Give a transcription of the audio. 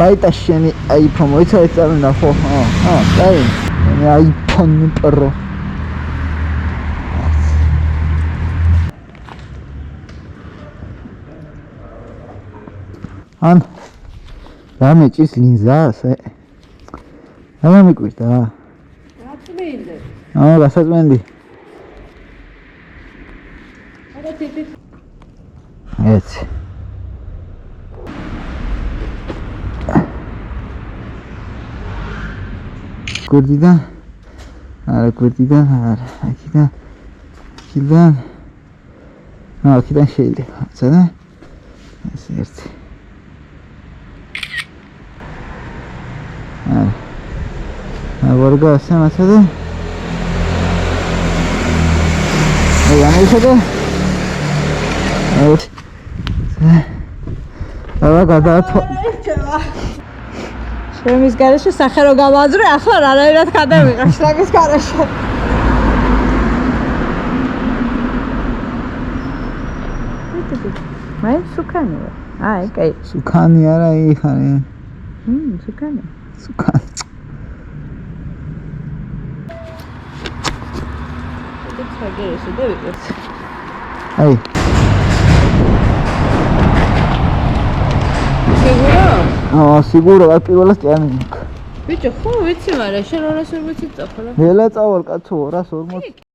მაიტაშენი iPhone მოიცადეთ წამინა ხო? აი. iPhone Pro. ან რამე ჭის ლინზას? რა მიკვირდა? გაწმენდი. გასაწმენდი. არა ტიპი. Έτσι. Κουρδίδα. Άρα κουρδίδα, άρα ακίδα. Ακίδα. Ακίδα შეიძლება. ცადა? ესე ერთი. ვორგა სამაცადე. ამისადე. აბა გადაათო. შემის გარეშე სახე რო გავაძრე, ახლა რანაირად გადავიღე შლაგის გარეშე. მაი სუკანია. აი, კაი. სუკანი არა იხარე. სუკანი. სუკანი. გარეშე დავიყოს. აი. სიგურო, აი პირველად ჭამი. ბიჭო, ხო ვიცი, მაგრამ შენ 240 წახლა. ველა წავალ კაცო, 240.